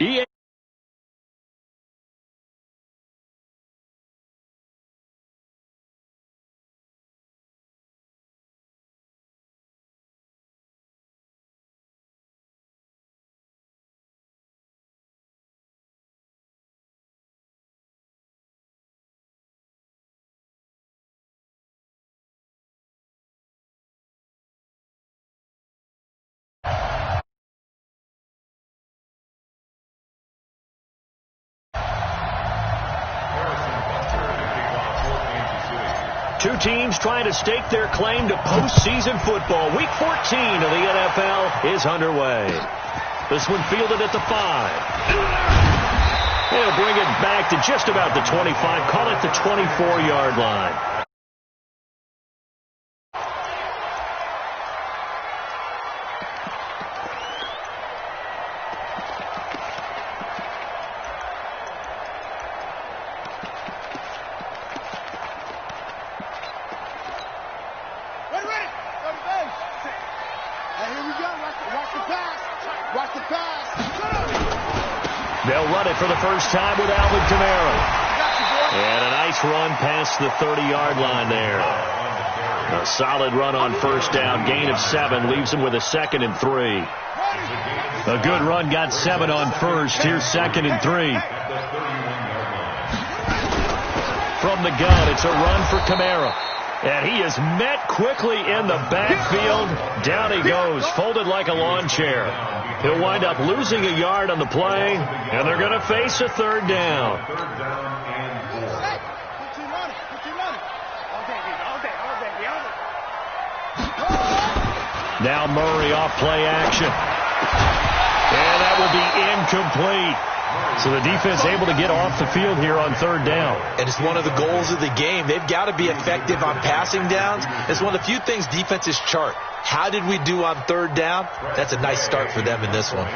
EA. Two teams trying to stake their claim to postseason football. Week 14 of the NFL is underway. This one fielded at the 5. They'll bring it back to just about the 25. Call it the 24-yard line. They'll run it for the first time with Alvin Kamara. And a nice run past the 30-yard line there. A solid run on first down. Gain of 7 leaves him with a 2nd and 3. A good run got 7 on first. Here's 2nd and 3. From the gun, it's a run for Kamara. And he is met quickly in the backfield. Down he goes, folded like a lawn chair. He'll wind up losing a yard on the play, and they're going to face a 3rd down. Now Murray off play action. And that will be incomplete. So the defense able to get off the field here on 3rd down. And it's one of the goals of the game. They've got to be effective on passing downs. It's one of the few things defenses chart. How did we do on 3rd down? That's a nice start for them in this one.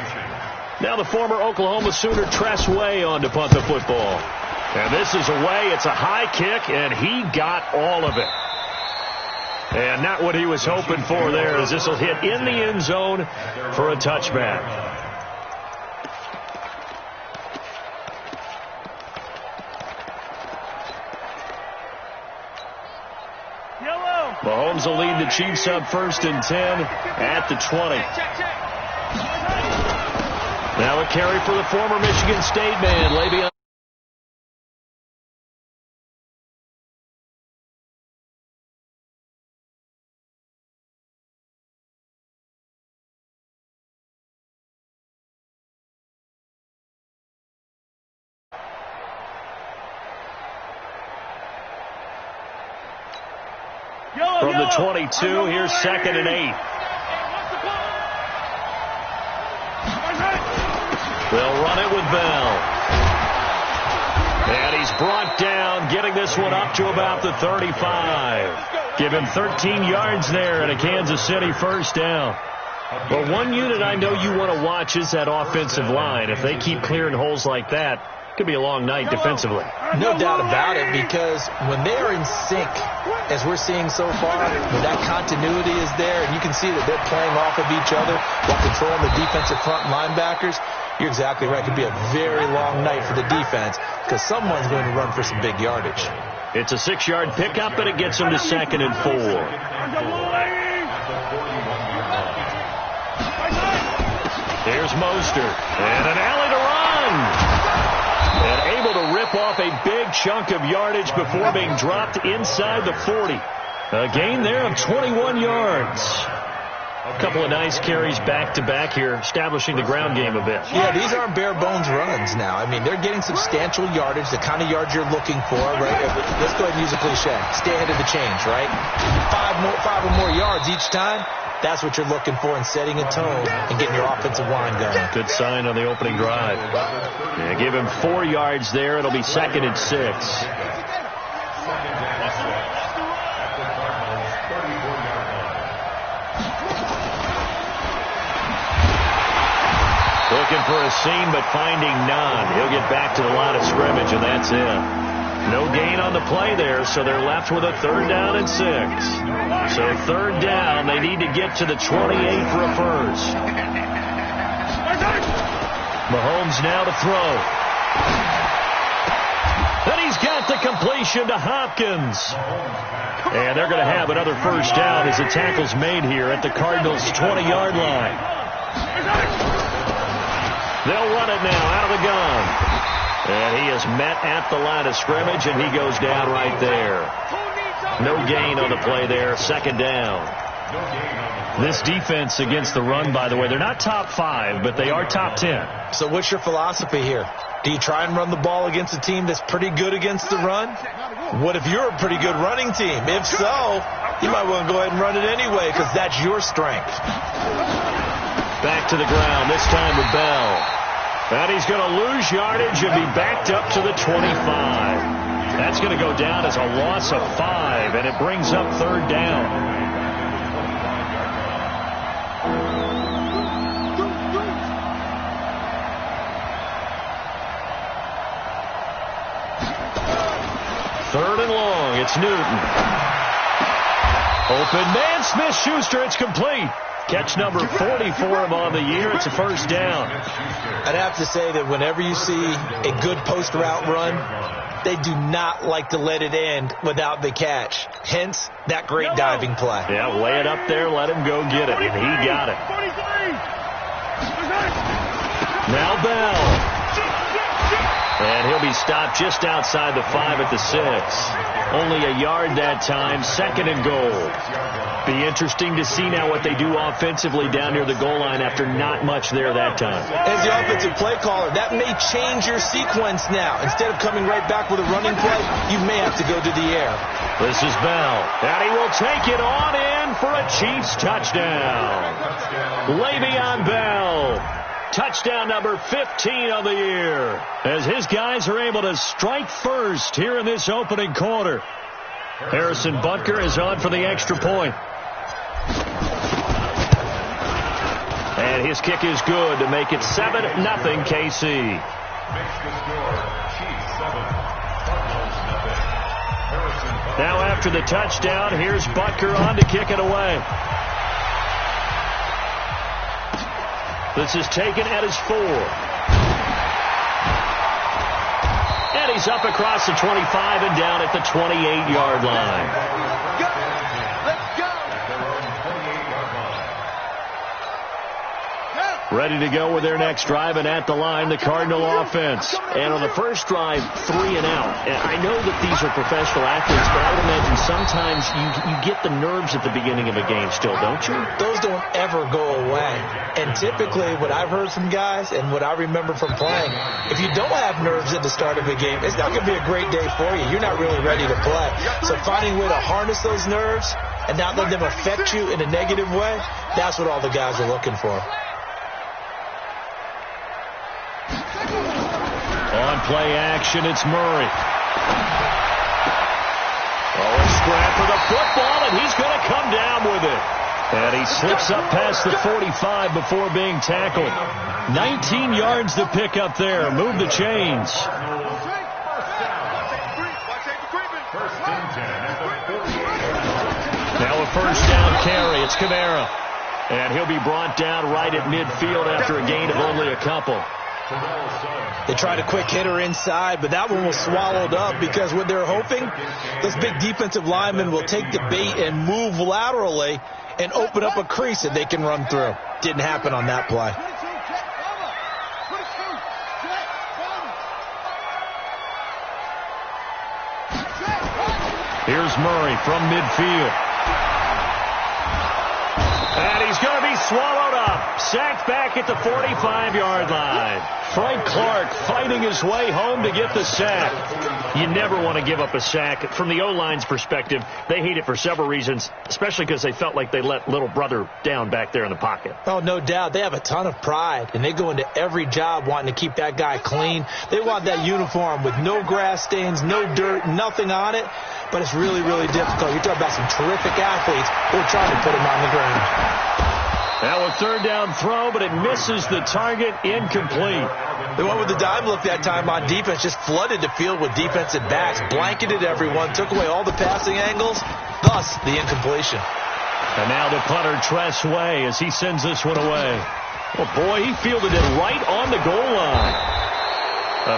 Now the former Oklahoma Sooner Tress Way on to punt the football. And this is away. It's a high kick, and he got all of it. And not what he was hoping for there, as this will hit in the end zone for a touchback. Mahomes will lead the Chiefs up 1st and 10 at the 20. Now a carry for the former Michigan State man, Le'Veon. From the 22, here's 2nd and 8. They'll run it with Bell. And he's brought down, getting this one up to about the 35. Give him 13 yards there and a Kansas City 1st down. But one unit I know you want to watch is that offensive line. If they keep clearing holes like that, it could be a long night defensively. No doubt about it, because when they are in sync, as we're seeing so far, when that continuity is there, and you can see that they're playing off of each other while controlling the defensive front linebackers, you're exactly right. It could be a very long night for the defense because someone's going to run for some big yardage. It's a 6-yard pickup, and it gets them to 2nd and 4. Here's Mostert, and an alley to run. And able to rip off a big chunk of yardage before being dropped inside the 40. A gain there of 21 yards. A couple of nice carries back-to-back here, establishing the ground game a bit. Yeah, these aren't bare-bones runs now. I mean, they're getting substantial yardage, the kind of yards you're looking for, right? Let's go ahead and use a cliche. Stay ahead of the change, right? Five or more yards each time. That's what you're looking for in setting a tone and getting your offensive line going. Good sign on the opening drive. Yeah, give him 4 yards there. It'll be 2nd and 6. Looking for a seam, but finding none. He'll get back to the line of scrimmage, and that's it. No gain on the play there, so they're left with a 3rd down and 6. So 3rd down, they need to get to the 28 for a 1st. Mahomes now to throw. And he's got the completion to Hopkins. And they're going to have another first down as the tackle's made here at the Cardinals' 20-yard line. They'll run it now out of the gun. And he is met at the line of scrimmage, and he goes down right there. No gain on the play there. Second down. This defense against the run, by the way, they're not top 5, but they are top 10. So what's your philosophy here? Do you try and run the ball against a team that's pretty good against the run? What if you're a pretty good running team? If so, you might want to go ahead and run it anyway because that's your strength. Back to the ground, this time with Bell. And he's going to lose yardage and be backed up to the 25. That's going to go down as a loss of 5, and it brings up third down. Third and long, it's Newton. Open man, Smith-Schuster, it's complete. Catch number 40 for him on the year. It's a first down. I'd have to say that whenever you see a good post route run, they do not like to let it end without the catch. Hence, that great diving play. Yeah, lay it up there, let him go get it, and he got it. Now Bell. And he'll be stopped just outside the 5 at the 6. Only a yard that time, second and goal. Be interesting to see now what they do offensively down near the goal line after not much there that time. As the offensive play caller, that may change your sequence now. Instead of coming right back with a running play, you may have to go to the air. This is Bell, and he will take it on in for a Chiefs touchdown. Le'Veon Bell. Touchdown number 15 of the year as his guys are able to strike first here in this opening quarter. Harrison Butker is on for the extra point. And his kick is good to make it 7-0 KC. Now after the touchdown, here's Butker on to kick it away. This is taken at his 4. And he's up across the 25 and down at the 28-yard line. Ready to go with their next drive, and at the line, the Cardinal offense. And on the first drive, 3 and out. And I know that these are professional athletes, but I would imagine sometimes you get the nerves at the beginning of a game still, don't you? Those don't ever go away. And typically, what I've heard from guys and what I remember from playing, if you don't have nerves at the start of a game, it's not going to be a great day for you. You're not really ready to play. So finding a way to harness those nerves and not let them affect you in a negative way, that's what all the guys are looking for. On play action, it's Murray. Oh, a scrap for the football, and he's going to come down with it. And he slips up past the 45 before being tackled. 19 yards to pick up there. Move the chains. Now a first down carry. It's Kamara. And he'll be brought down right at midfield after a gain of only a couple. They tried a quick hitter inside, but that one was swallowed up because what they're hoping, those big defensive linemen will take the bait and move laterally and open up a crease that they can run through. Didn't happen on that play. Here's Murray from midfield. And he's going to be swallowed up. Sacked back at the 45-yard line. Frank Clark fighting his way home to get the sack. You never want to give up a sack. From the O-line's perspective, they hate it for several reasons, especially because they felt like they let little brother down back there in the pocket. Oh, no doubt. They have a ton of pride, and they go into every job wanting to keep that guy clean. They want that uniform with no grass stains, no dirt, nothing on it. But it's really, really difficult. You're talking about some terrific athletes who are trying to put him on the ground. Now a third down throw, but it misses the target, incomplete. They went with the dive look that time on defense, just flooded the field with defensive backs, blanketed everyone, took away all the passing angles, thus the incompletion. And now the punter, Tress Way, as he sends this one away. Well, boy, he fielded it right on the goal line.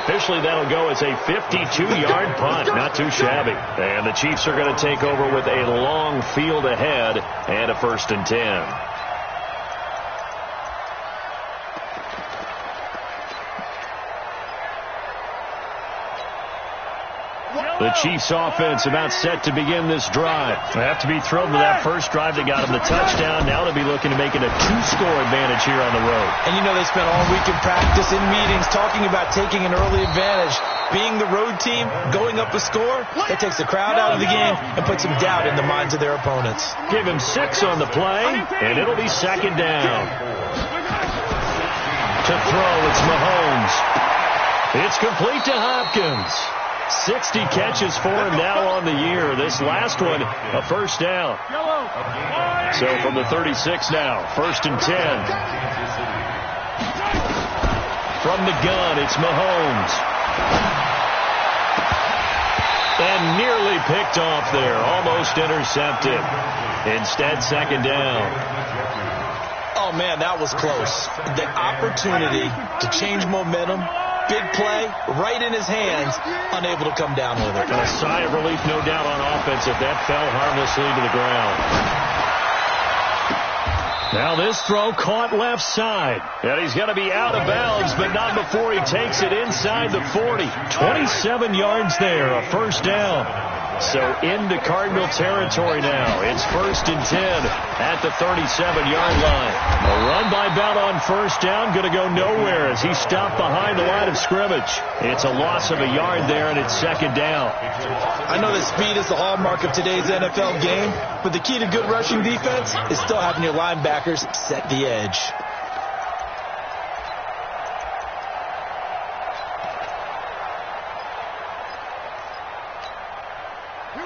Officially, that'll go as a 52-yard punt. Not too shabby. And the Chiefs are going to take over with a long field ahead and a 1st and 10. The Chiefs offense about set to begin this drive. They have to be thrilled with that first drive that got them the touchdown. Now they'll be looking to make it a 2-score advantage here on the road. And you know they spent all week in practice, in meetings, talking about taking an early advantage. Being the road team, going up a score, that takes the crowd out of the game and puts some doubt in the minds of their opponents. Give him 6 on the play, and it'll be 2nd down. To throw, it's Mahomes. It's complete to Hopkins. 60 catches for him now on the year. This last one, a 1st down. So from the 36 now, 1st and 10. From the gun, it's Mahomes. And nearly picked off there. Almost intercepted. Instead, 2nd down. Oh, man, that was close. The opportunity to change momentum. Big play, right in his hands, unable to come down with it. And a sigh of relief, no doubt, on offense if that fell harmlessly to the ground. Now this throw caught left side. And he's going to be out of bounds, but not before he takes it inside the 40. 27 yards there, a 1st down. So into Cardinal territory now. It's 1st and 10 at the 37-yard line. A run by Bell on 1st down, going to go nowhere as he stopped behind the line of scrimmage. It's a loss of a yard there, and it's 2nd down. I know that speed is the hallmark of today's NFL game, but the key to good rushing defense is still having your linebackers set the edge.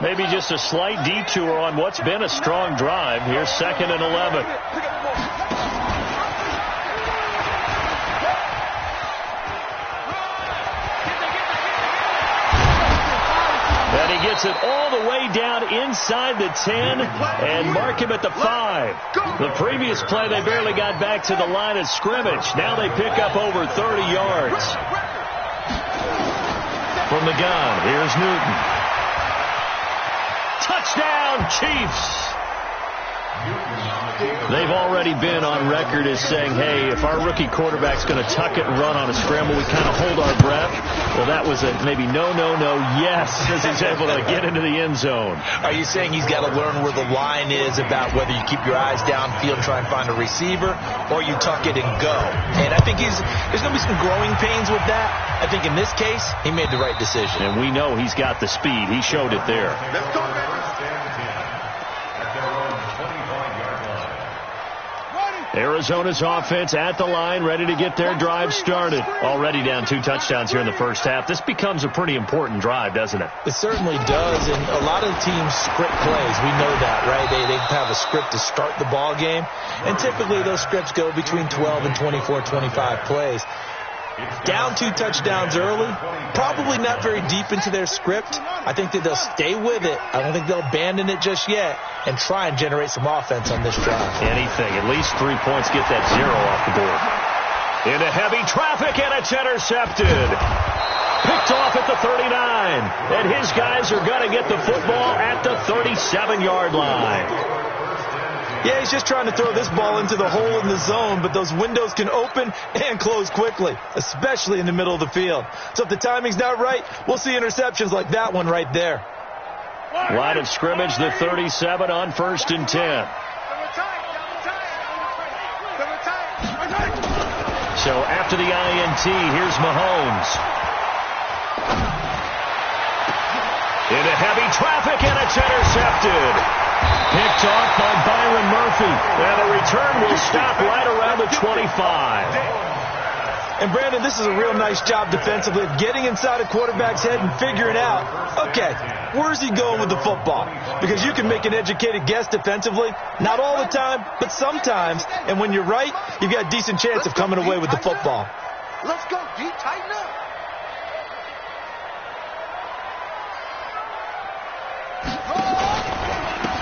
Maybe just a slight detour on what's been a strong drive. Here's 2nd and 11. And he gets it all the way down inside the 10 and mark him at the 5. The previous play, they barely got back to the line of scrimmage. Now they pick up over 30 yards. From the gun, here's Newton. Touchdown, Chiefs! They've already been on record as saying, hey, if our rookie quarterback's going to tuck it and run on a scramble, we kind of hold our breath. Well, that was a maybe no, yes, as he's able to get into the end zone. Are you saying he's got to learn where the line is about whether you keep your eyes downfield and try and find a receiver, or you tuck it and go? And I think there's going to be some growing pains with that. I think in this case, he made the right decision. And we know he's got the speed. He showed it there. Let's go, man. Arizona's offense at the line, ready to get their drive started. Already down 2 touchdowns here in the first half. This becomes a pretty important drive, doesn't it? It certainly does, and a lot of teams script plays. We know that, right? They have a script to start the ball game, and typically those scripts go between 12 and 24, 25 plays. Down 2 touchdowns early, probably not very deep into their script. I think that they'll stay with it. I don't think they'll abandon it just yet and try and generate some offense on this drive. Anything, at least 3 points, get that 0 off the board. Into heavy traffic, and it's intercepted. Picked off at the 39, and his guys are going to get the football at the 37-yard line. Yeah, he's just trying to throw this ball into the hole in the zone, but those windows can open and close quickly, especially in the middle of the field. So if the timing's not right, we'll see interceptions like that one right there. Line of scrimmage, the 37 on 1st and 10. So after the INT, here's Mahomes. Into heavy traffic, and it's intercepted. Picked off by Byron Murphy. And the return will stop right around the 25. And, Brandon, this is a real nice job defensively of getting inside a quarterback's head and figuring out, okay, where's he going with the football? Because you can make an educated guess defensively. Not all the time, but sometimes. And when you're right, you've got a decent chance of coming away with the football. Let's go, D. Tighten up.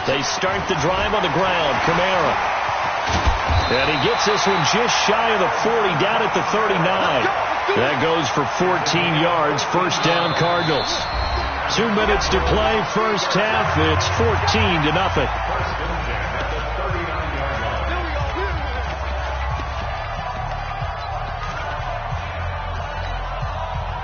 They start the drive on the ground. Kamara And he gets this one just shy of the 40, down at the 39. That goes for 14 yards, first down Cardinals. 2 minutes to play, first half. It's 14-0.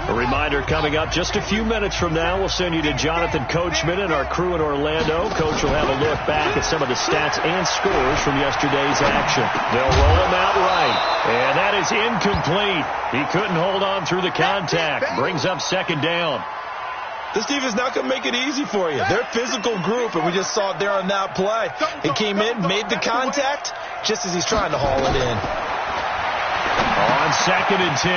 A reminder coming up just a few minutes from now, we'll send you to Jonathan Coachman and our crew in Orlando. Coach will have a look back at some of the stats and scores from yesterday's action. They'll roll him out right, and that is incomplete. He couldn't hold on through the contact. Brings up second down. This defense is not going to make it easy for you. They're a physical group, and we just saw it there on that play. He came in, made the contact, just as he's trying to haul it in. On 2nd and 10.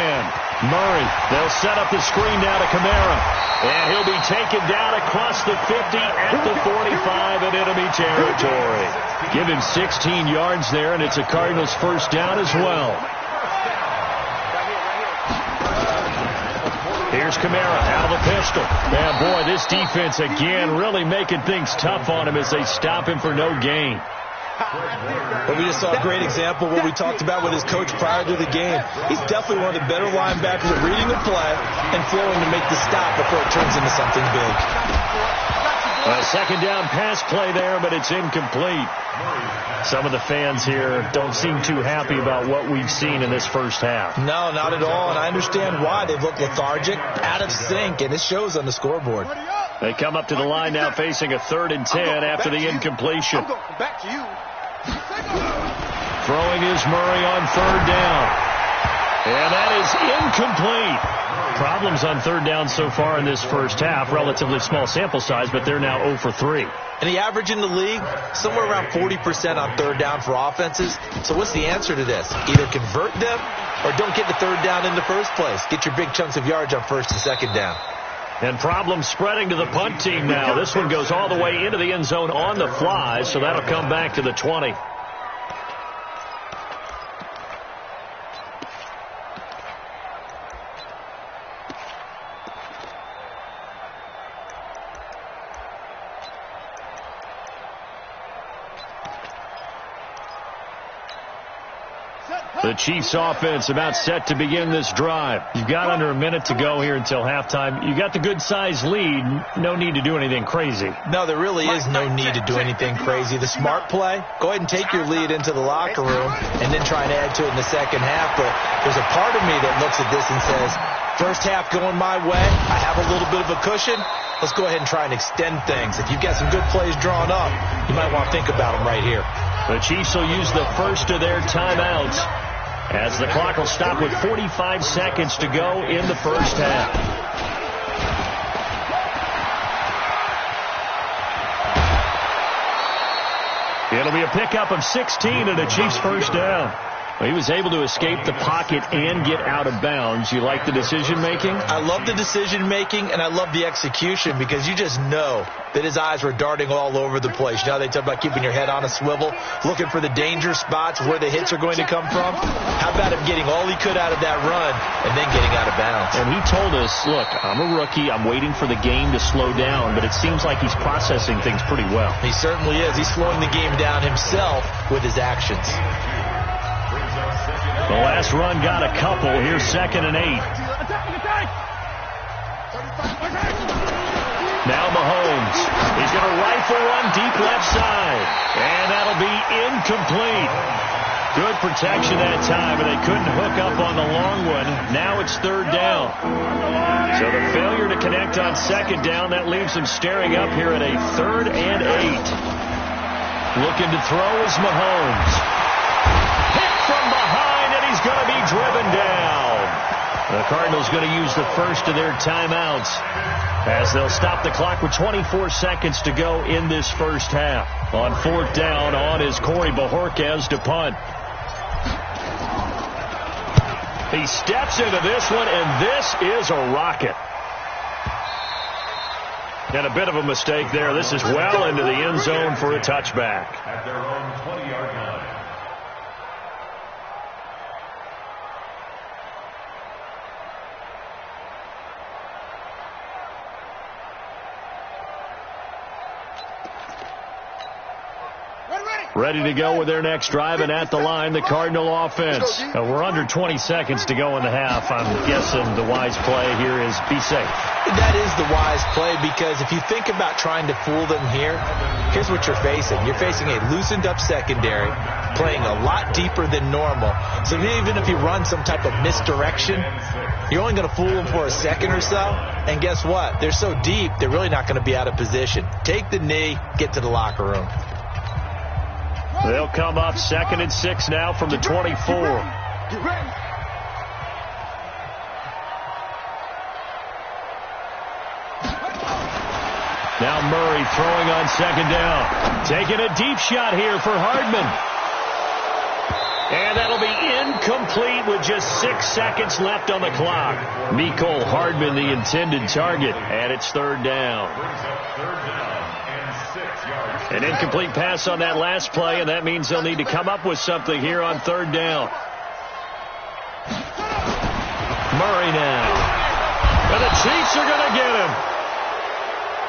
Murray, they'll set up the screen now to Kamara. And he'll be taken down across the 50 at the 45 in enemy territory. Give him 16 yards there, and it's a Cardinals first down as well. Here's Kamara out of the pistol. And boy, this defense again really making things tough on him as they stop him for no gain. But we just saw a great example of what we talked about with his coach prior to the game. He's definitely one of the better linebackers at reading the play and flowing to make the stop before it turns into something big. A second down pass play there, but it's incomplete. Some of the fans here don't seem too happy about what we've seen in this first half. No, not at all, and I understand why. They've looked lethargic, out of sync, and it shows on the scoreboard. They come up to the line now facing a 3rd and 10 after the incompletion. Back to you. Throwing is Murray on 3rd down. And that is incomplete. Problems on 3rd down so far in this first half. Relatively small sample size, but they're now 0 for 3. And the average in the league, somewhere around 40% on 3rd down for offenses. So what's the answer to this? Either convert them or don't get the 3rd down in the first place. Get your big chunks of yards on 1st and 2nd down. And problems spreading to the punt team now. This one goes all the way into the end zone on the fly, so that'll come back to the 20. The Chiefs offense about set to begin this drive. You've got under a minute to go here until halftime. You got the good-sized lead. No need to do anything crazy. No, there really is no need to do anything crazy. The smart play, go ahead and take your lead into the locker room and then try and add to it in the second half. But there's a part of me that looks at this and says, first half going my way, I have a little bit of a cushion. Let's go ahead and try and extend things. If you've got some good plays drawn up, you might want to think about them right here. The Chiefs will use the first of their timeouts as the clock will stop with 45 seconds to go in the first half. It'll be a pickup of 16 and a Chiefs first down. Well, he was able to escape the pocket and get out of bounds. You like the decision-making? I love the decision-making, and I love the execution because you just know that his eyes were darting all over the place. You know how they talk about keeping your head on a swivel, looking for the danger spots where the hits are going to come from? How about him getting all he could out of that run and then getting out of bounds? And he told us, look, I'm a rookie. I'm waiting for the game to slow down, but it seems like he's processing things pretty well. He certainly is. He's slowing the game down himself with his actions. The last run got a couple. Here's 2nd and 8. Now Mahomes. He's going to rifle one deep left side. And that'll be incomplete. Good protection that time, but they couldn't hook up on the long one. Now it's 3rd down. So the failure to connect on 2nd down, that leaves them staring up here at a 3rd and 8. Looking to throw is Mahomes. Hit from behind. He's going to be driven down. The Cardinals going to use the first of their timeouts as they'll stop the clock with 24 seconds to go in this first half. On 4th down, on is Corey Bojorquez to punt. He steps into this one, and this is a rocket. And a bit of a mistake there. This is well into the end zone for a touchback. At their own 20-yard line. Ready. Ready to go with their next drive, and at the line, the Cardinal offense. We're under 20 seconds to go in the half. I'm guessing the wise play here is be safe. That is the wise play, because if you think about trying to fool them here, here's what you're facing. You're facing a loosened up secondary, playing a lot deeper than normal. So even if you run some type of misdirection, you're only going to fool them for a second or so. And guess what? They're so deep, they're really not going to be out of position. Take the knee, get to the locker room. They'll come up 2nd and 6 now from the 24. Now Murray throwing on 2nd down. Taking a deep shot here for Hardman. And that'll be incomplete with just 6 seconds left on the clock. Mecole Hardman, the intended target, and it's 3rd down. An incomplete pass on that last play, and that means they'll need to come up with something here on 3rd down. Murray now. And the Chiefs are going to get him.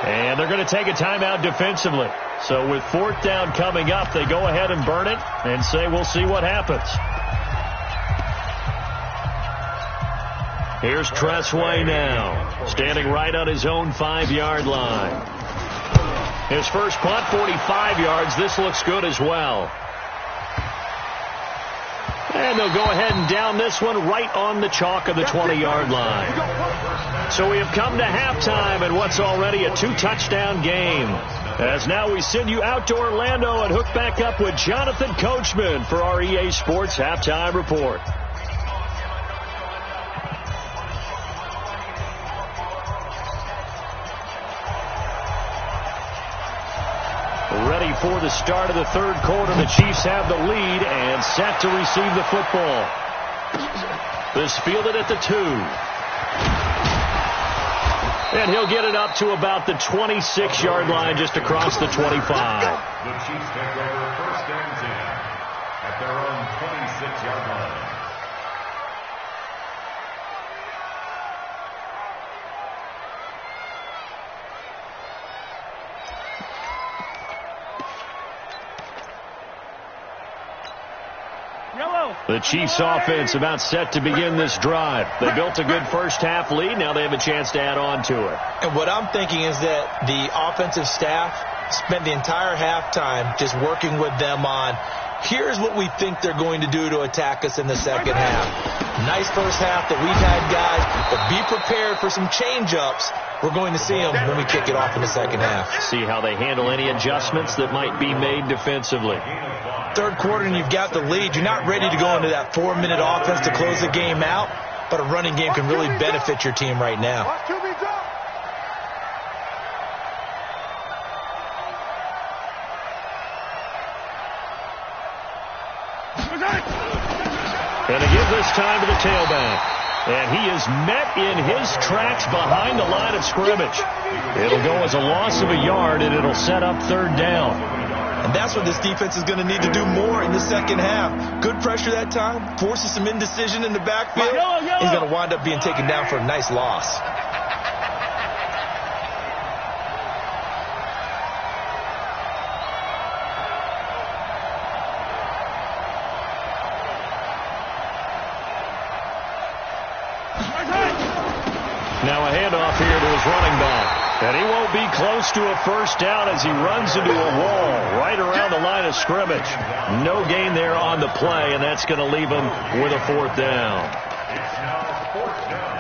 And they're going to take a timeout defensively. So with 4th down coming up, they go ahead and burn it and say we'll see what happens. Here's Tressway now, standing right on his own 5-yard line. His first punt, 45 yards. This looks good as well. And they'll go ahead and down this one right on the chalk of the 20-yard line. So we have come to halftime in what's already a 2-touchdown game. As now we send you out to Orlando and hook back up with Jonathan Coachman for our EA Sports Halftime Report. Ready for the start of the 3rd quarter. The Chiefs have the lead and set to receive the football. This fielded at the 2. And he'll get it up to about the 26-yard line, just across the 25. The Chiefs take over 1st and 10 at their own 26-yard line. The Chiefs offense about set to begin this drive. They built a good first-half lead. Now they have a chance to add on to it. And what I'm thinking is that the offensive staff spent the entire halftime just working with them on, here's what we think they're going to do to attack us in the second half. Nice first half that we've had, guys, but be prepared for some change-ups. We're going to see them when we kick it off in the second half. See how they handle any adjustments that might be made defensively. 3rd quarter and you've got the lead. You're not ready to go into that 4-minute offense to close the game out, but a running game can really benefit your team right now. And they give this time to the tailback. And he is met in his tracks behind the line of scrimmage. It'll go as a loss of a yard, and it'll set up 3rd down. And that's what this defense is going to need to do more in the second half. Good pressure that time, forces some indecision in the backfield. He's going to wind up being taken down for a nice loss. Now a handoff here to his running back. And he won't be close to a first down as he runs into a wall right around the line of scrimmage. No gain there on the play, and that's going to leave him with a 4th down. It's now 4th down.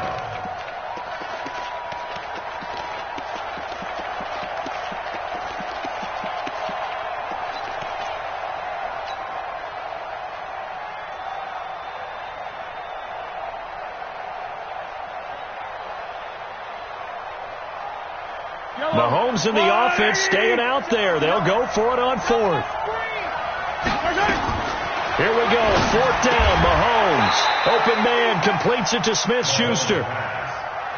Mahomes and the offense staying out there. They'll go for it on 4th. Here we go. 4th down. Mahomes. Open man. Completes it to Smith-Schuster.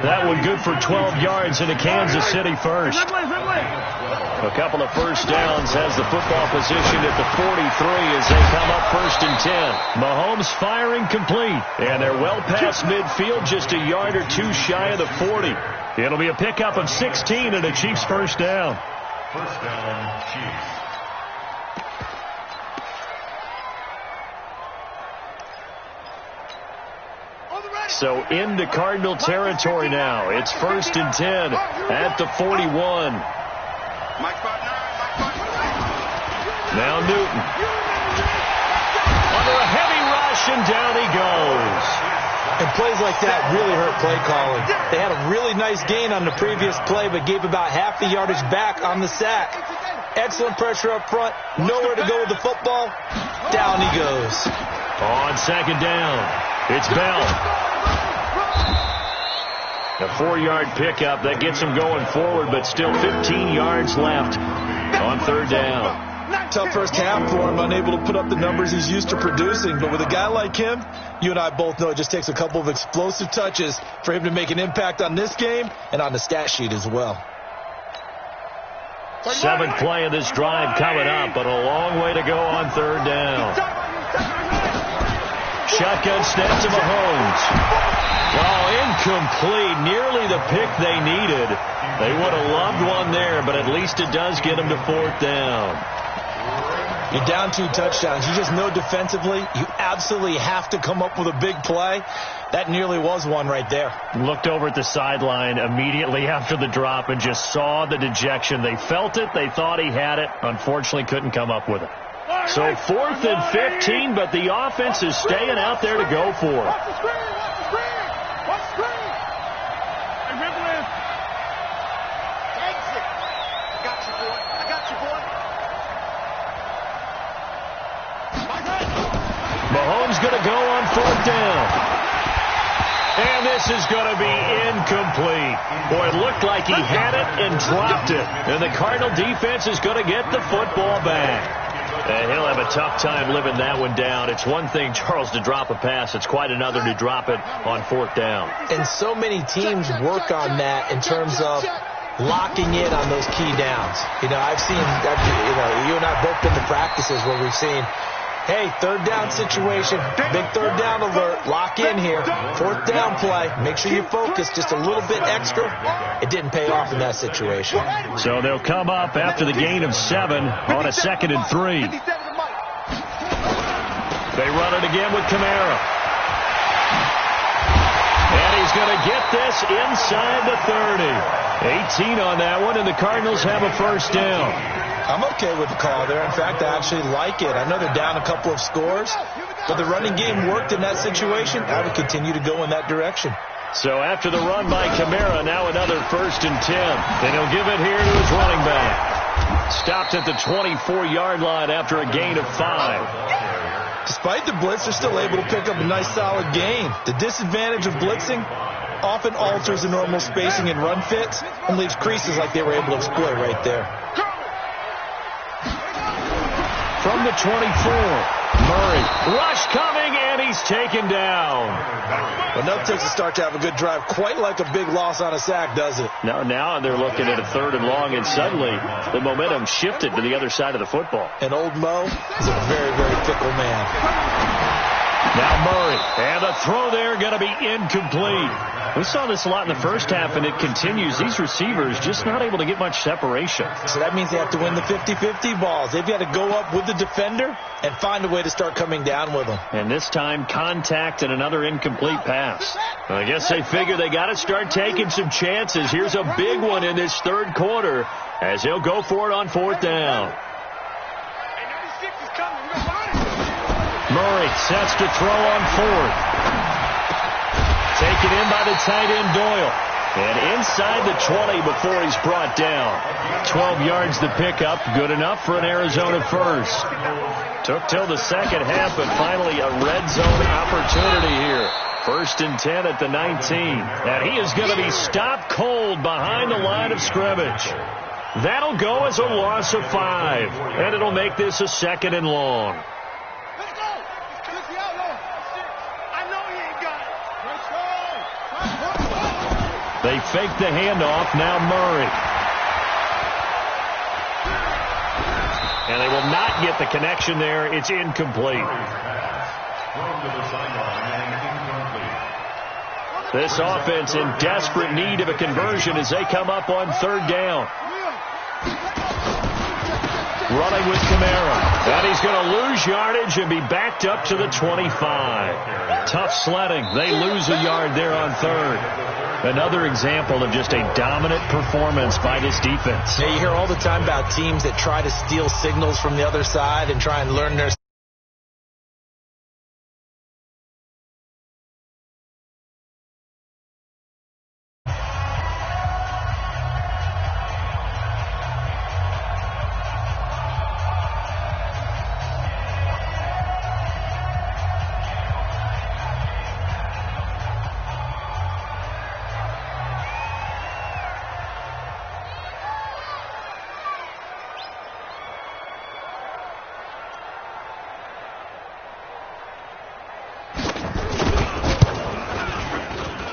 That one good for 12 yards into Kansas City first. A couple of first downs has the football position at the 43 as they come up 1st and 10. Mahomes firing complete. And they're well past midfield, just a yard or 2 shy of the 40. It'll be a pickup of 16 and a Chiefs first down. First down, Chiefs. So into Cardinal territory now. It's 1st and 10 at the 41. Now Newton. Under a heavy rush, and down he goes. And plays like that really hurt play calling. They had a really nice gain on the previous play, but gave about half the yardage back on the sack. Excellent pressure up front. Nowhere to go with the football. Down he goes. On 2nd down, it's Bell. A 4-yard pickup that gets him going forward, but still 15 yards left on 3rd down. Tough first half for him, unable to put up the numbers he's used to producing. But with a guy like him, you and I both know it just takes a couple of explosive touches for him to make an impact on this game and on the stat sheet as well. 7th play of this drive coming up, but a long way to go on 3rd down. Shotgun snap to Mahomes. Oh, incomplete. Nearly the pick they needed. They would have loved one there, but at least it does get them to 4th down. You're down 2 touchdowns. You just know defensively you absolutely have to come up with a big play. That nearly was one right there. Looked over at the sideline immediately after the drop and just saw the dejection. They felt it. They thought he had it. Unfortunately, couldn't come up with it. So 4th and 15, but the offense is staying out there to go for it. Watch the screen! Watch the screen! Watch the screen! Hey, Ridley! Exit! I got you, boy. I got you, boy. Mahomes going to go on 4th down. And this is going to be incomplete. Boy, it looked like he had it and dropped it. And the Cardinal defense is going to get the football back. And he'll have a tough time living that one down. It's one thing, Charles, to drop a pass. It's quite another to drop it on 4th down. And so many teams work on that in terms of locking in on those key downs. You know, I've seen, you and I both been to practices where we've seen, hey, 3rd down situation, big 3rd down alert, lock in here, 4th down play, make sure you focus just a little bit extra. It didn't pay off in that situation. So they'll come up after the gain of 7 on a 2nd and 3. They run it again with Kamara. And he's going to get this inside the 30. 18 on that one, and the Cardinals have a 1st down. I'm okay with the call there. In fact, I actually like it. I know they're down a couple of scores, but the running game worked in that situation. I would continue to go in that direction. So after the run by Kamara, now another 1st and 10. And he'll give it here to his running back. Stopped at the 24-yard line after a gain of 5. Despite the blitz, they're still able to pick up a nice solid gain. The disadvantage of blitzing often alters the normal spacing and run fits and leaves creases like they were able to exploit right there. From the 24, Murray. Rush coming, and he's taken down. Enough takes a start to have a good drive. Quite like a big loss on a sack, does it? Now they're looking at a 3rd and long, and suddenly the momentum shifted to the other side of the football. And old Mo is a very, very fickle man. Now Murray, and the throw there going to be incomplete. We saw this a lot in the first half, and it continues. These receivers just not able to get much separation. So that means they have to win the 50-50 balls. They've got to go up with the defender and find a way to start coming down with them. And this time, contact and another incomplete pass. Well, I guess they figure they got to start taking some chances. Here's a big one in this 3rd quarter as he'll go for it on 4th down. Murray sets to throw on 4th. Taken in by the tight end Doyle. And inside the 20 before he's brought down. 12 yards to pick up. Good enough for an Arizona 1st. Took till the 2nd half, but finally a red zone opportunity here. 1st and 10 at the 19. And he is going to be stopped cold behind the line of scrimmage. That'll go as a loss of 5. And it'll make this a 2nd and long. They fake the handoff. Now Murray. And they will not get the connection there. It's incomplete. This offense in desperate need of a conversion as they come up on 3rd down. running with Kamara. And he's going to lose yardage and be backed up to the 25. Tough sledding. They lose a yard there on third. Another example of just a dominant performance by this defense. Yeah, you hear all the time about teams that try to steal signals from the other side and try and learn their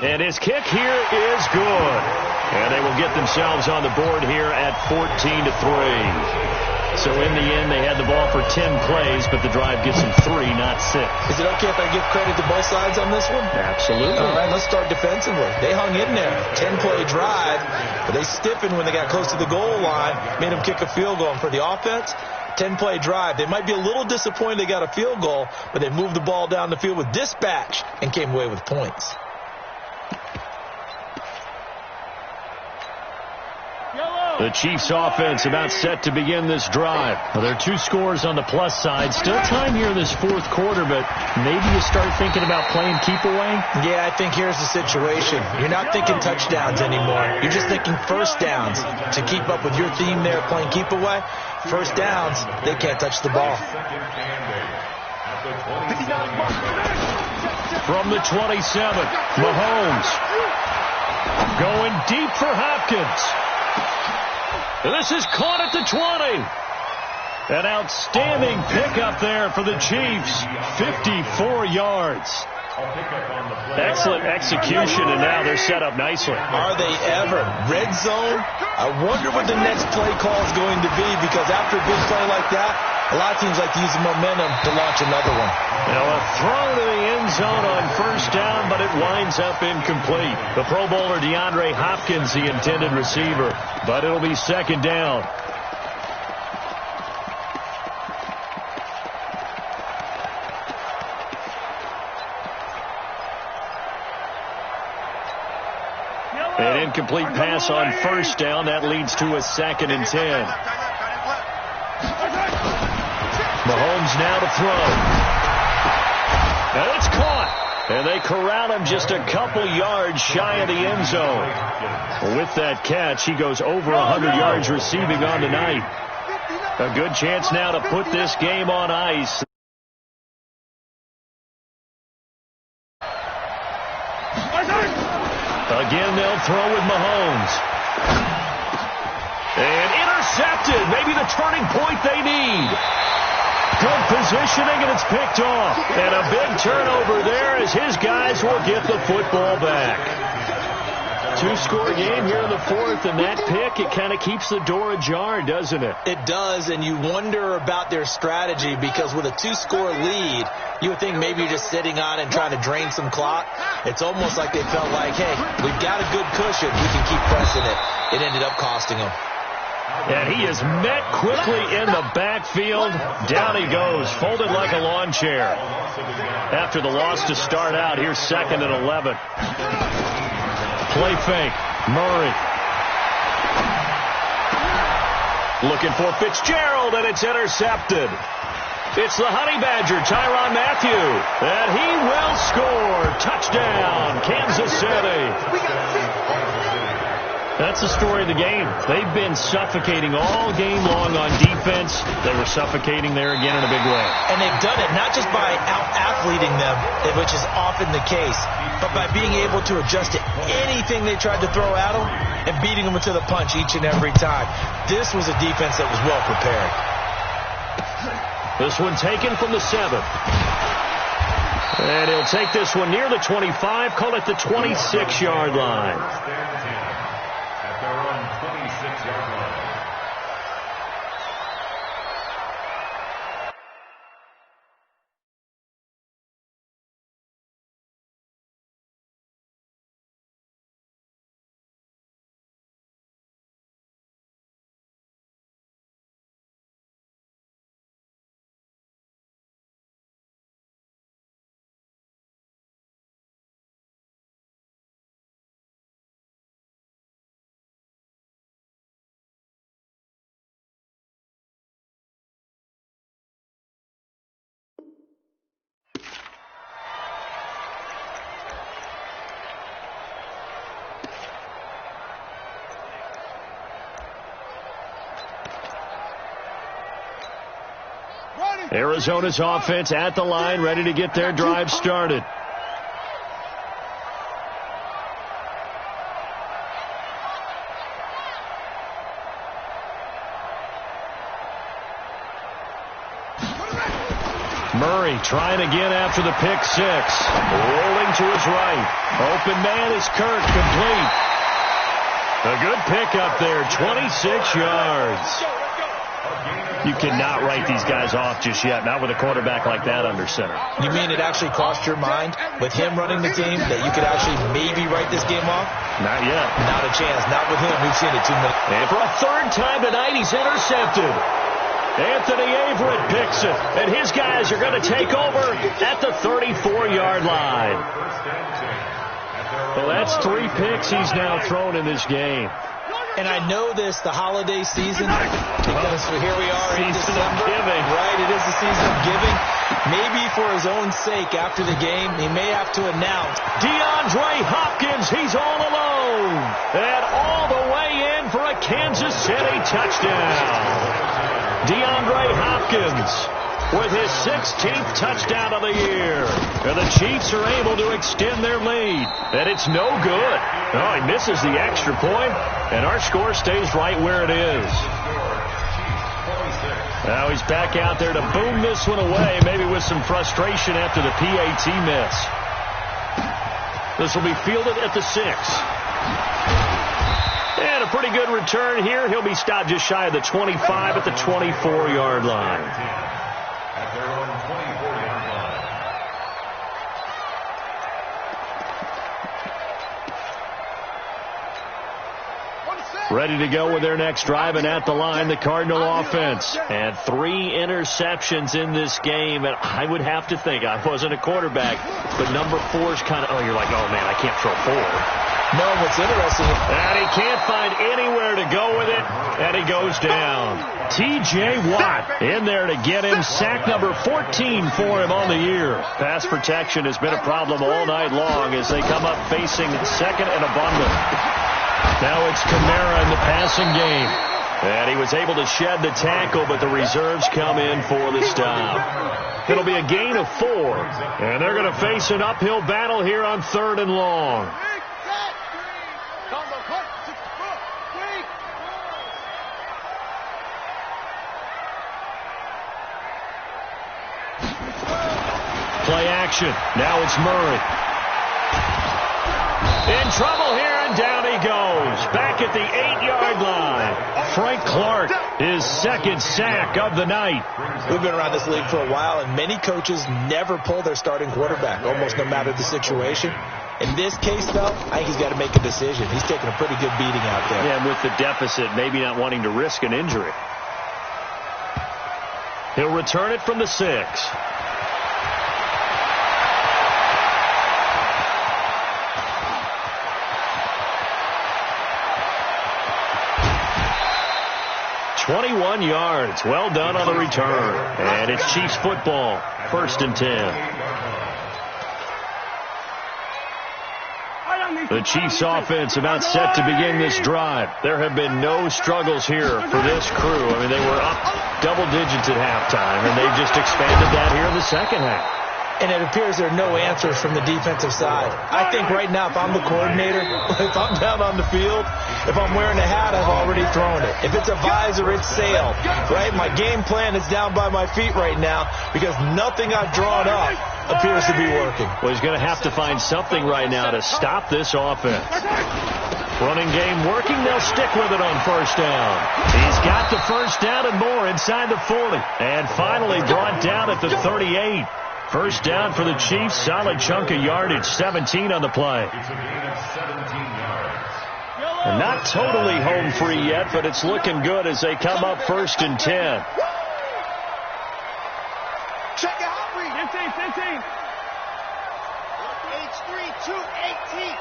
And his kick here is good. And they will get themselves on the board here at 14-3. So in the end, they had the ball for 10 plays, but the drive gets them 3, not 6. Is it okay if I give credit to both sides on this one? Absolutely. All right, let's start defensively. They hung in there. 10-play drive, but they stiffened when they got close to the goal line, made them kick a field goal. And for the offense, 10-play drive. They might be a little disappointed they got a field goal, but they moved the ball down the field with dispatch and came away with points. The Chiefs offense about set to begin this drive. Well, there are 2 scores on the plus side. Still time here in this fourth quarter, but maybe you start thinking about playing keep away? Yeah, I think here's the situation. You're not thinking touchdowns anymore. You're just thinking first downs. To keep up with your theme there, playing keep away, first downs, they can't touch the ball. From the 27, Mahomes going deep for Hopkins. This is caught at the 20. An outstanding pickup there for the Chiefs. 54 yards. Excellent execution, and now they're set up nicely. Are they ever? Red zone? I wonder what the next play call is going to be, because after a big play like that, a lot of teams like to use the momentum to launch another one. Now a throw to the end zone on first down, but it winds up incomplete. The Pro Bowler DeAndre Hopkins, the intended receiver, but it'll be second down. An incomplete pass on first down. That leads to a 2nd and 10. Mahomes now to throw. And it's caught. And they corral him just a couple yards shy of the end zone. With that catch, he goes over 100 yards receiving on the night. A good chance now to put this game on ice. Again, they'll throw with Mahomes. And intercepted. Maybe the turning point they need. Good positioning, and it's picked off. And a big turnover there as his guys will get the football back. 2-score game here in the fourth, and that pick, it kind of keeps the door ajar, doesn't it? It does, and you wonder about their strategy, because with a 2-score lead, you would think maybe you're just sitting on it and trying to drain some clock. It's almost like they felt like, hey, we've got a good cushion. We can keep pressing it. It ended up costing them. And he is met quickly in the backfield. Down he goes, folded like a lawn chair. After the loss to start out, here's 2nd and 11. Play fake. Murray. Looking for Fitzgerald, and it's intercepted. It's the Honey Badger, Tyrann Mathieu. And he will score. Touchdown, Kansas City. That's the story of the game. They've been suffocating all game long on defense. They were suffocating there again in a big way. And they've done it not just by out-athleting them, which is often the case, but by being able to adjust to anything they tried to throw at them and beating them to the punch each and every time. This was a defense that was well prepared. This one taken from the 7. And he'll take this one near the 25, call it the 26-yard line. Arizona's offense at the line, ready to get their drive started. Murray trying again after the pick six. Rolling to his right. Open man is Kirk, complete. A good pickup there, 26 yards. You cannot write these guys off just yet, not with a quarterback like that under center. You mean it actually crossed your mind with him running the team that you could actually maybe write this game off? Not yet. Not a chance. Not with him. We've seen it too many. And for a third time tonight, he's intercepted. Anthony Averett picks it, and his guys are going to take over at the 34-yard line. Well, that's 3 picks he's now thrown in this game. And I know this, the holiday season, because here we are in Season December. of giving. Right, it is the season of giving. Maybe for his own sake after the game, he may have to announce. DeAndre Hopkins, he's all alone. And all the way in for a Kansas City touchdown. DeAndre Hopkins with his 16th touchdown of the year. And the Chiefs are able to extend their lead. And it's no good. Oh, he misses the extra point, and our score stays right where it is. Now he's back out there to boom this one away, maybe with some frustration after the PAT miss. This will be fielded at the 6. And a pretty good return here. He'll be stopped just shy of the 25 at the 24-yard line. At their own 24-yard line. Ready to go with their next drive, and at the line, the Cardinal offense. And 3 interceptions in this game. And I would have to think, I wasn't a quarterback, but number 4's kind of, oh, you're like, oh, man, I can't throw 4. No, what's interesting. And he can't find anywhere to go with it, and he goes down. T.J. Watt in there to get him. Sack number 14 for him on the year. Pass protection has been a problem all night long as they come up facing second and abundant. Now it's Kamara in the passing game. And he was able to shed the tackle, but the reserves come in for the stop. It'll be a gain of 4. And they're going to face an uphill battle here on 3rd and long. Play action. Now it's Murray. In trouble here, and down he goes. Back at the 8-yard line. Frank Clark, his 2nd sack of the night. We've been around this league for a while, and many coaches never pull their starting quarterback, almost no matter the situation. In this case, though, I think he's got to make a decision. He's taking a pretty good beating out there. Yeah, and with the deficit, maybe not wanting to risk an injury. He'll return it from the 6. "21 yards. Well done on the return. And it's Chiefs football. 1st and 10. The Chiefs offense about set to begin this drive. There have been no struggles here for this crew. I mean, they were up double digits at halftime, and they've just expanded that here in the second half. And it appears there are no answers from the defensive side. I think right now, if I'm the coordinator, if I'm down on the field, if I'm wearing a hat, I've already thrown it. If it's a visor, it's sailed. Right? My game plan is down by my feet right now because nothing I've drawn up appears to be working. Well, he's going to have to find something right now to stop this offense. Running game working. They'll stick with it on 1st down. He's got the 1st down and more inside the 40. And finally brought down at the 38. 1st down for the Chiefs. Solid chunk of yardage. 17 on the play. It's a gain of 17 yards. And not totally home free yet, but it's looking good as they come up 1st and 10. Check it out, 15. H3 218.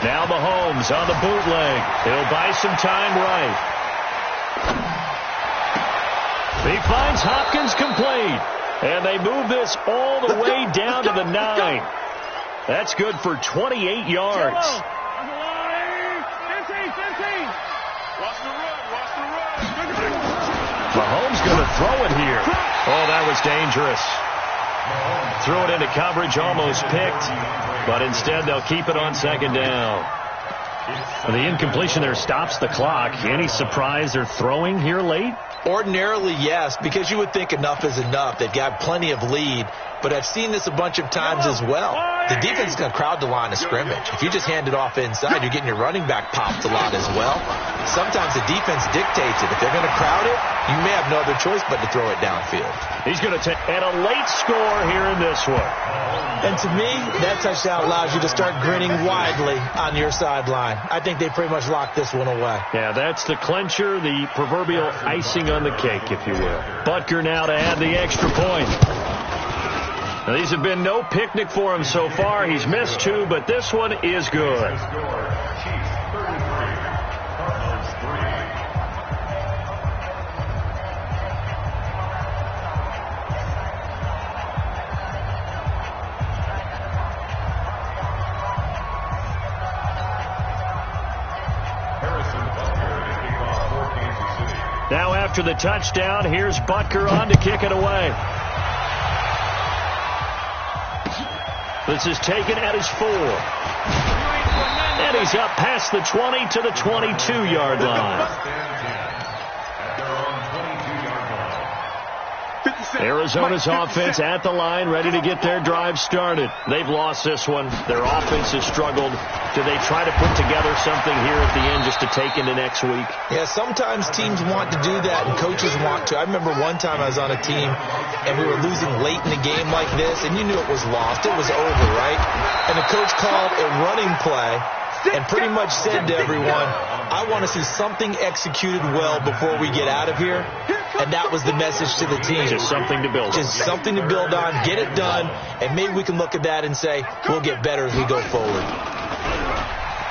Now Mahomes on the bootleg. He'll buy some time right. He finds Hopkins complete. And they move this all the way down to the 9. That's good for 28 yards. 15. Watch the run. Mahomes going to throw it here. Oh, that was dangerous. Threw it into coverage, almost picked, but instead they'll keep it on second down. The incompletion there stops the clock. Any surprise they're throwing here late? Ordinarily, yes, because you would think enough is enough. They've got plenty of lead, but I've seen this a bunch of times as well. The defense is going to crowd the line of scrimmage. If you just hand it off inside, you're getting your running back popped a lot as well. Sometimes the defense dictates it. If they're going to crowd it, you may have no other choice but to throw it downfield. He's going to take and a late score here in this one. And to me, that touchdown allows you to start grinning widely on your sideline. I think they pretty much locked this one away. Yeah, that's the clincher, the proverbial icing on the cake, if you will. Butker now to add the extra point. Now, these have been no picnic for him so far. He's missed 2, but this one is good. Now after the touchdown, here's Butker on to kick it away. This is taken at his 4. And he's up past the 20 to the 22-yard line. Arizona's offense at the line, ready to get their drive started. They've lost this one. Their offense has struggled. Do they try to put together something here at the end just to take into next week? Yeah, sometimes teams want to do that and coaches want to. I remember one time I was on a team and we were losing late in the game like this, and you knew it was lost. It was over, right? And the coach called a running play and pretty much said to everyone, I want to see something executed well before we get out of here. And that was the message to the team. Just something to build on. Just something to build on, get it done, and maybe we can look at that and say, we'll get better as we go forward.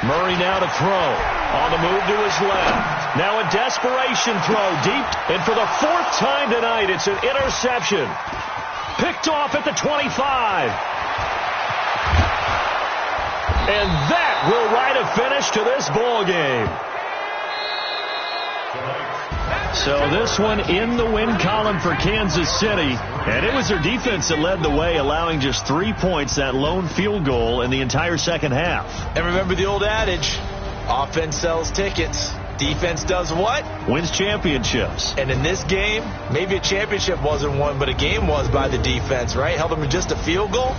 Murray now to throw. On the move to his left. Now a desperation throw deep. And for the 4th time tonight, it's an interception. Picked off at the 25. And that will write a finish to this ball game. So this one in the win column for Kansas City. And it was their defense that led the way, allowing just 3 points, that lone field goal in the entire second half. And remember the old adage, offense sells tickets. Defense does what? Wins championships. And in this game, maybe a championship wasn't won, but a game was by the defense, right? Held them to just a field goal.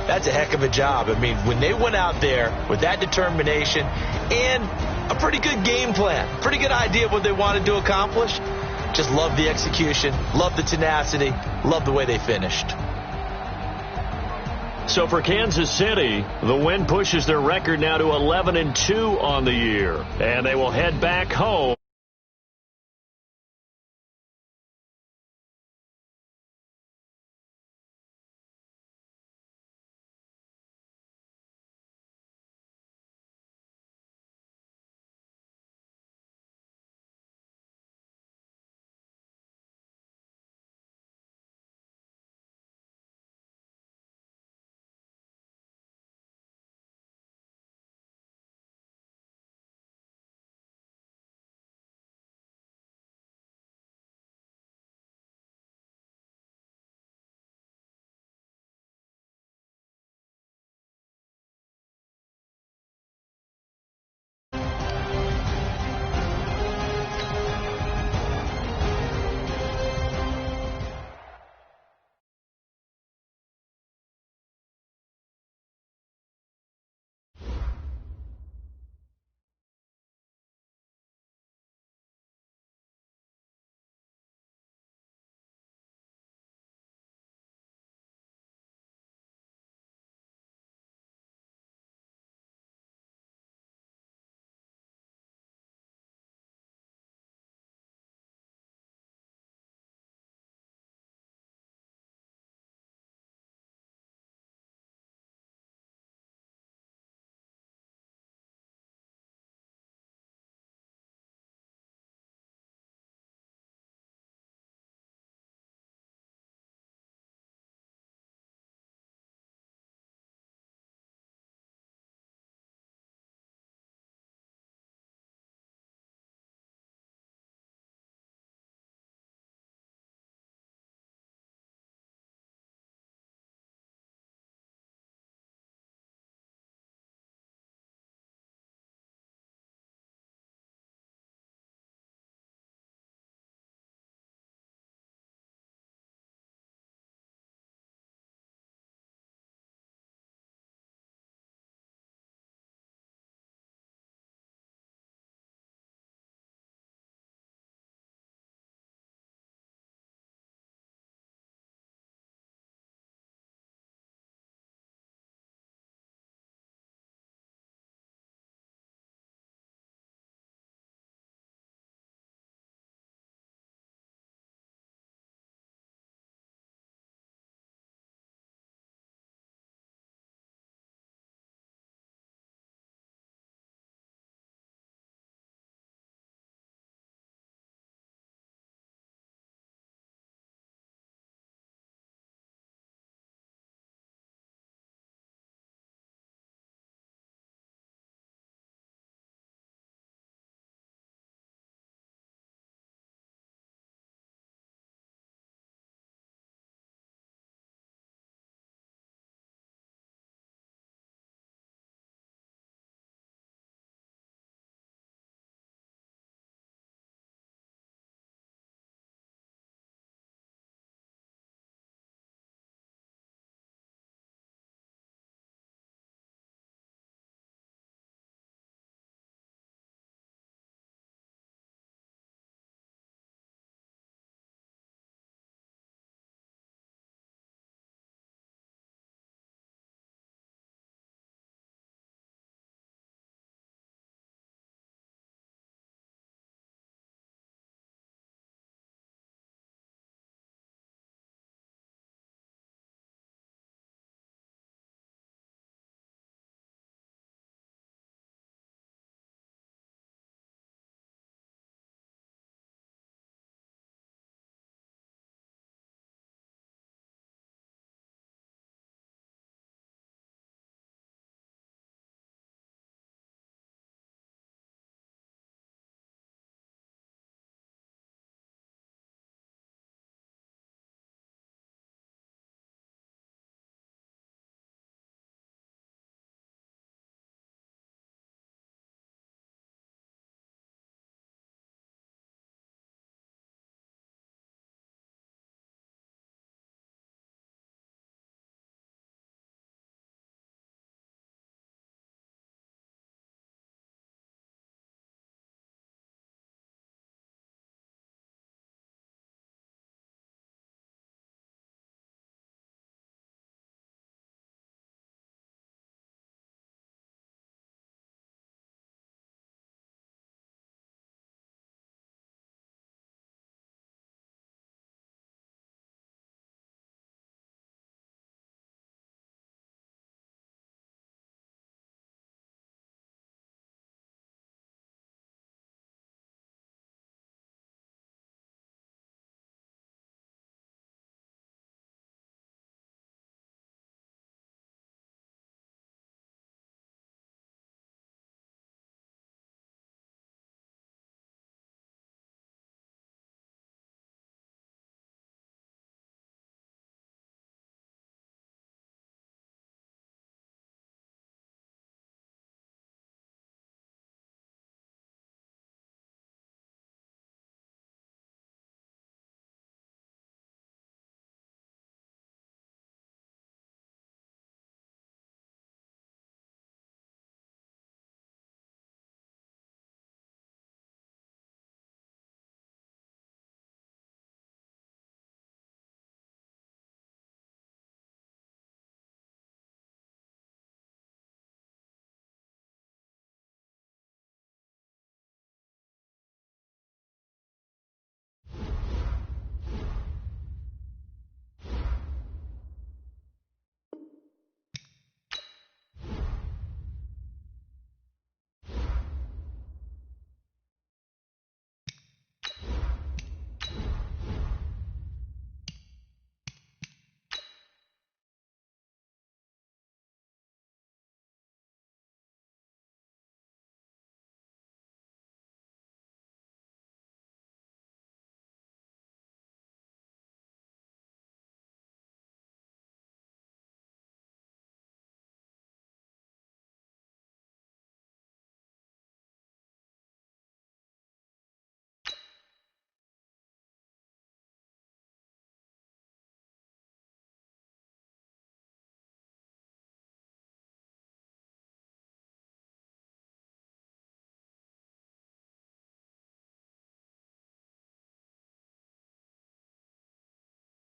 That's a heck of a job. I mean, when they went out there with that determination and a pretty good game plan, pretty good idea of what they wanted to accomplish, just love the execution, love the tenacity, love the way they finished. So for Kansas City, the win pushes their record now to 11-2 on the year, and they will head back home.